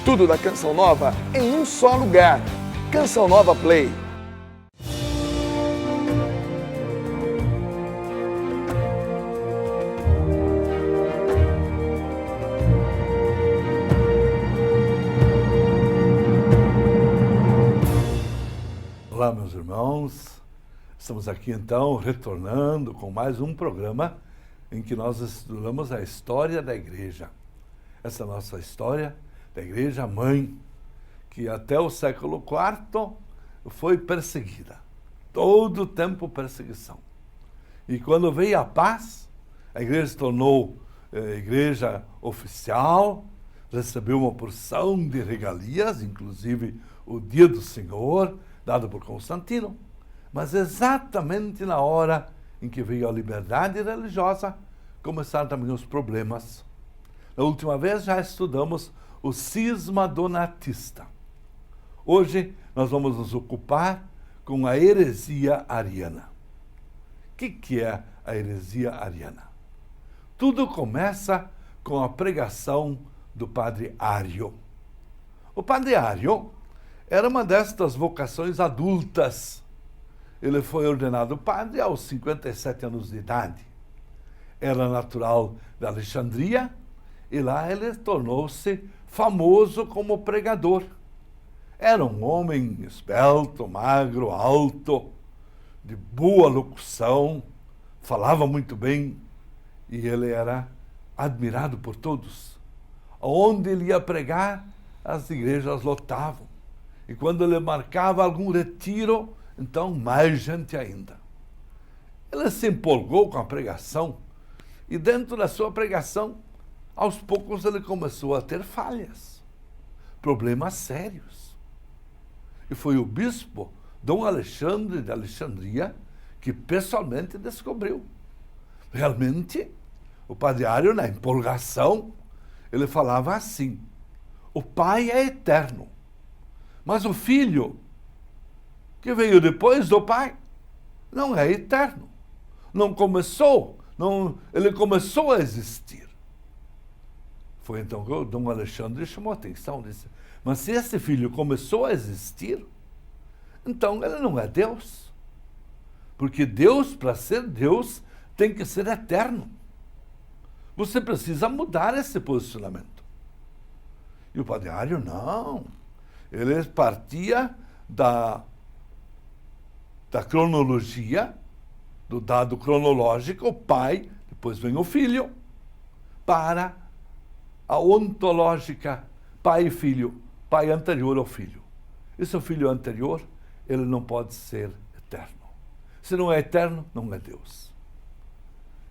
Tudo da Canção Nova em um só lugar. Canção Nova Play. Olá, meus irmãos. Estamos aqui então retornando com mais um programa em que nós estudamos a história da igreja. Essa nossa história da igreja mãe, que até o século IV foi perseguida. Todo o tempo perseguição. E quando veio a paz, a igreja se tornou igreja oficial, recebeu uma porção de regalias, inclusive o Dia do Senhor, dado por Constantino. Mas exatamente na hora em que veio a liberdade religiosa, começaram também os problemas. Na última vez já estudamos o cisma donatista. Hoje nós vamos nos ocupar com a heresia ariana. O que é a heresia ariana? Tudo começa com a pregação do padre Ário. O padre Ário era uma destas vocações adultas. Ele foi ordenado padre aos 57 anos de idade. Era natural de Alexandria e lá ele tornou-se famoso como pregador. Era um homem esbelto, magro, alto, de boa locução, falava muito bem e ele era admirado por todos. Onde ele ia pregar, as igrejas lotavam. E quando ele marcava algum retiro, então mais gente ainda. Ele se empolgou com a pregação e dentro da sua pregação, aos poucos ele começou a ter falhas, problemas sérios. E foi o bispo Dom Alexandre de Alexandria que pessoalmente descobriu. Realmente, o padre Ário, na empolgação, ele falava assim: o Pai é eterno, mas o Filho, que veio depois do Pai, não é eterno. Não começou, ele começou a existir. Foi então que o Dom Alexandre chamou a atenção, disse: mas se esse filho começou a existir, então ele não é Deus. Porque Deus, para ser Deus, tem que ser eterno. Você precisa mudar esse posicionamento. E o padre Ário, não. Ele partia da cronologia, do dado cronológico, o pai, depois vem o filho, para a ontológica, pai e filho, pai anterior ao filho. E se o filho é anterior, ele não pode ser eterno. Se não é eterno, não é Deus.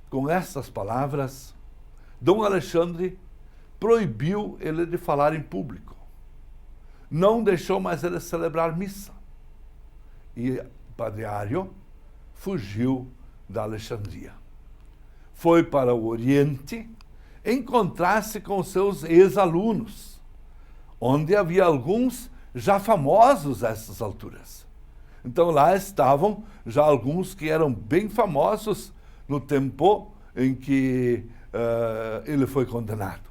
Com essas palavras, Dom Alexandre proibiu ele de falar em público. Não deixou mais ele celebrar missa. E padre Ário fugiu da Alexandria. Foi para o Oriente encontrar-se com seus ex-alunos, onde havia alguns já famosos a essas alturas. Então lá estavam já alguns que eram bem famosos no tempo em que ele foi condenado.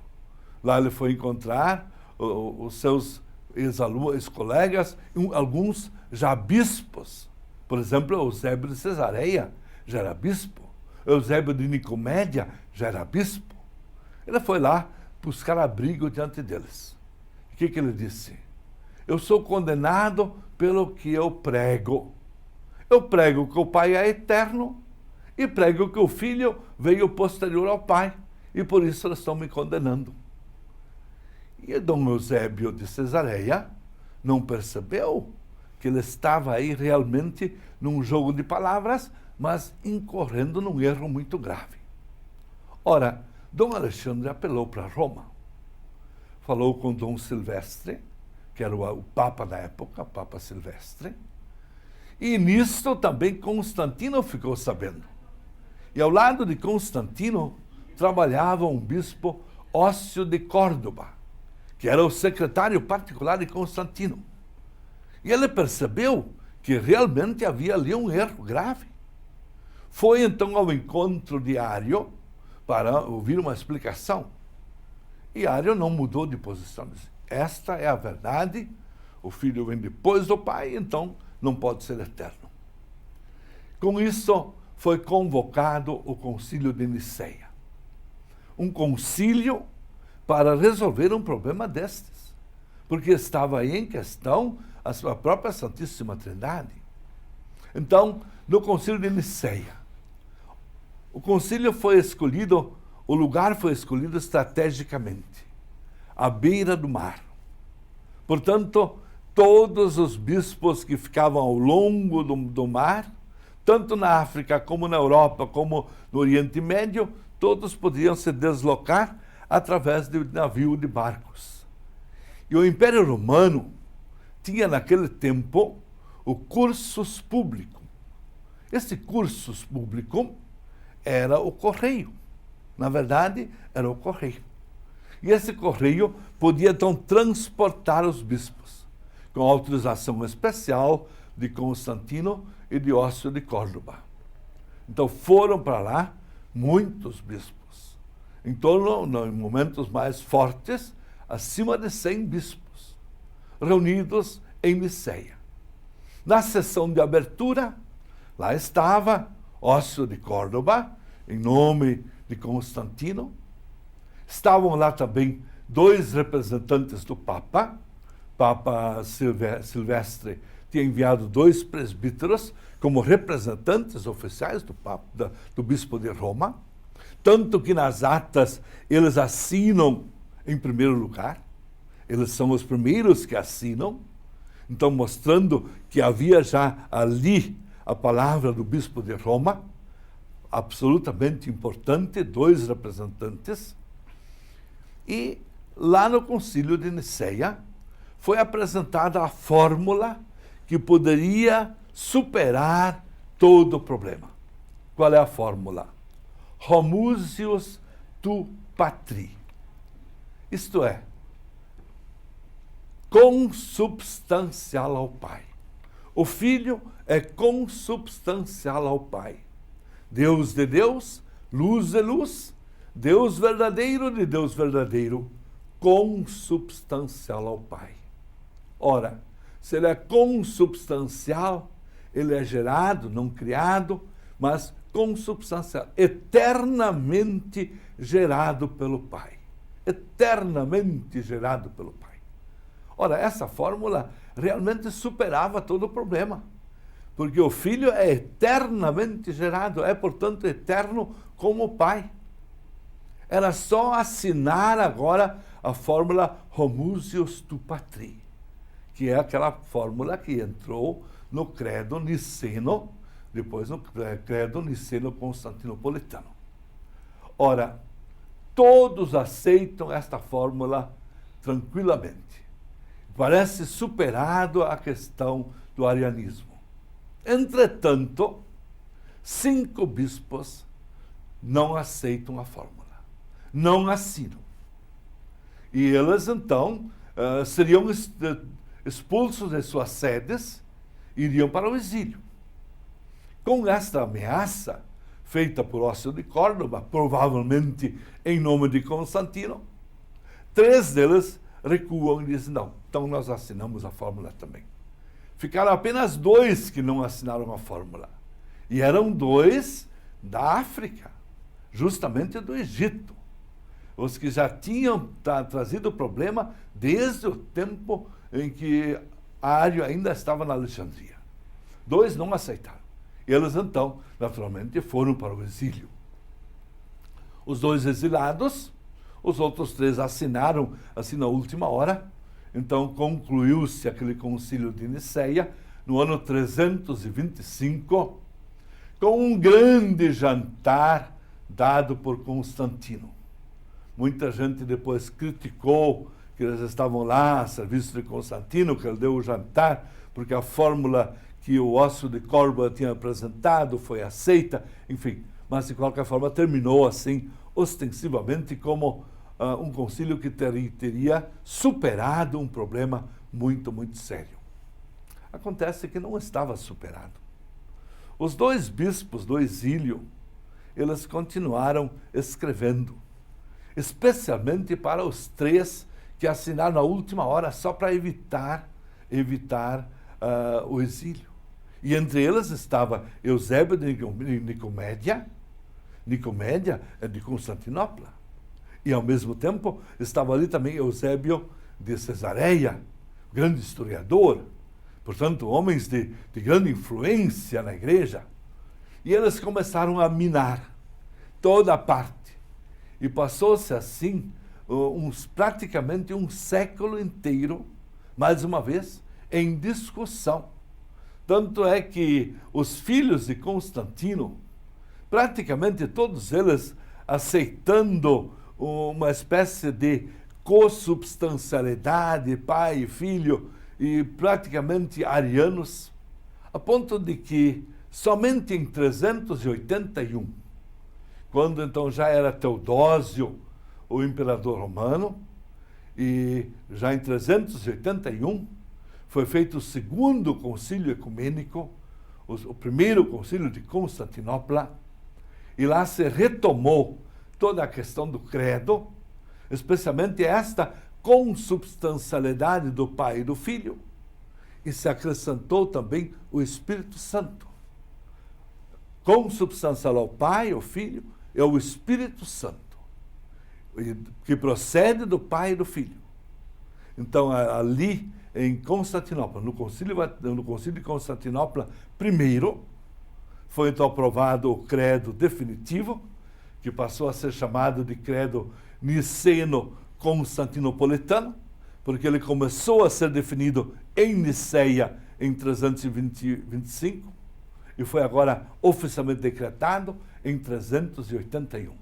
Lá ele foi encontrar os seus ex-alunos, ex-colegas, alguns já bispos. Por exemplo, Eusébio de Cesareia já era bispo. Eusébio de Nicomédia já era bispo. Ele foi lá buscar abrigo diante deles. O que ele disse? Eu sou condenado pelo que eu prego. Eu prego que o Pai é eterno e prego que o Filho veio posterior ao Pai. E por isso eles estão me condenando. E Dom Eusébio de Cesareia não percebeu que ele estava aí realmente num jogo de palavras, mas incorrendo num erro muito grave. Ora, Dom Alexandre apelou para Roma. Falou com Dom Silvestre, que era o Papa da época, Papa Silvestre. E nisto também Constantino ficou sabendo. E ao lado de Constantino trabalhava um bispo Ócio de Córdoba, que era o secretário particular de Constantino. E ele percebeu que realmente havia ali um erro grave. Foi então ao encontro de Ário para ouvir uma explicação. E Ário não mudou de posição. Disse, esta é a verdade, o Filho vem depois do Pai, então não pode ser eterno. Com isso, foi convocado o Concílio de Nicéia. Um concílio para resolver um problema destes, porque estava aí em questão a sua própria Santíssima Trindade. Então, no Concílio de Nicéia, o concílio foi escolhido, o lugar foi escolhido estrategicamente, à beira do mar. Portanto, todos os bispos que ficavam ao longo do mar, tanto na África como na Europa, como no Oriente Médio, todos podiam se deslocar através de navio de barcos. E o Império Romano tinha naquele tempo o cursus publicum. Esse cursus publicum era o correio. Na verdade, era o correio. E esse correio podia então transportar os bispos, com autorização especial de Constantino e de Ócio de Córdoba. Então foram para lá muitos bispos, em torno, em momentos mais fortes, acima de 100 bispos, reunidos em Nicéia. Na sessão de abertura, lá estava Ócio de Córdoba, em nome de Constantino. Estavam lá também 2 representantes do Papa. Papa Silvestre tinha enviado 2 presbíteros como representantes oficiais do bispo de Roma, tanto que nas atas eles assinam em primeiro lugar, eles são os primeiros que assinam, então mostrando que havia já ali a palavra do bispo de Roma, absolutamente importante, 2 representantes. E lá no Concílio de Nicéia foi apresentada a fórmula que poderia superar todo o problema. Qual é a fórmula? Homoousios tu patri. Isto é, consubstancial ao Pai. O Filho é consubstancial ao Pai. Deus de Deus, luz de luz, Deus verdadeiro de Deus verdadeiro, consubstancial ao Pai. Ora, se ele é consubstancial, ele é gerado, não criado, mas consubstancial, eternamente gerado pelo Pai. Eternamente gerado pelo Pai. Ora, essa fórmula realmente superava todo o problema, porque o Filho é eternamente gerado, é, portanto, eterno como o Pai. Era só assinar agora a fórmula Homoousios tu patri, que é aquela fórmula que entrou no credo niceno, depois no credo niceno constantinopolitano. Ora, todos aceitam esta fórmula tranquilamente. Parece superado a questão do arianismo. Entretanto, 5 bispos não aceitam a fórmula, não assinam. E eles, então, seriam expulsos de suas sedes, iriam para o exílio. Com esta ameaça, feita por Ócio de Córdoba, provavelmente em nome de Constantino, 3 deles recuam e dizem, não, então nós assinamos a fórmula também. Ficaram apenas 2 que não assinaram a fórmula. E eram 2 da África, justamente do Egito. Os que já tinham trazido o problema desde o tempo em que Ário ainda estava na Alexandria. 2 não aceitaram. Eles, então, naturalmente, foram para o exílio. Os 2 exilados, os outros 3 assinaram, assim, na última hora. Então, concluiu-se aquele concílio de Nicéia, no ano 325, com um grande jantar dado por Constantino. Muita gente depois criticou que eles estavam lá a serviço de Constantino, que ele deu o jantar, porque a fórmula que o Ócio de Córdoba tinha apresentado foi aceita, enfim. Mas, de qualquer forma, terminou assim, ostensivamente, como um concílio que teria superado um problema muito, muito sério. Acontece que não estava superado. Os 2 bispos do exílio, eles continuaram escrevendo, especialmente para os 3 que assinaram na última hora só para evitar o exílio. E entre eles estava Eusébio de Nicomédia de Constantinopla. E ao mesmo tempo estava ali também Eusébio de Cesareia, grande historiador, portanto homens de grande influência na igreja. E eles começaram a minar toda a parte. E passou-se assim praticamente um século inteiro, mais uma vez, em discussão. Tanto é que os filhos de Constantino, praticamente todos eles aceitando uma espécie de consubstancialidade, pai e filho, e praticamente arianos, a ponto de que somente em 381, quando então já era Teodósio, o imperador romano, e já em 381 foi feito o segundo concílio ecumênico, o primeiro concílio de Constantinopla, e lá se retomou toda a questão do credo, especialmente esta consubstancialidade do Pai e do Filho, e se acrescentou também o Espírito Santo. Consubstancial ao Pai, ao Filho, é o Espírito Santo, que procede do Pai e do Filho. Então, ali em Constantinopla, no concílio de Constantinopla I, foi então aprovado o credo definitivo, que passou a ser chamado de credo niceno-constantinopolitano, porque ele começou a ser definido em Niceia em 325 e foi agora oficialmente decretado em 381.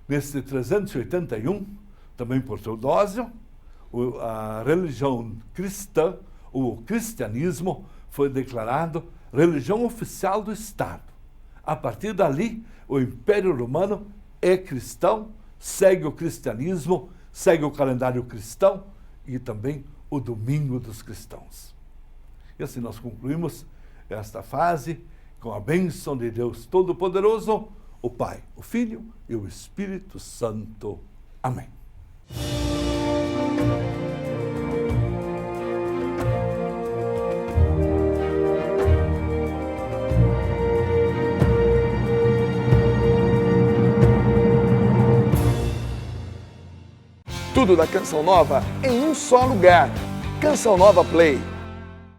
Nesse 381, também por Teodósio, a religião cristã, o cristianismo, foi declarado religião oficial do Estado. A partir dali, o Império Romano é cristão, segue o cristianismo, segue o calendário cristão e também o domingo dos cristãos. E assim nós concluímos esta fase com a bênção de Deus Todo-Poderoso, o Pai, o Filho e o Espírito Santo. Amém. Tudo da Canção Nova em um só lugar. Canção Nova Play.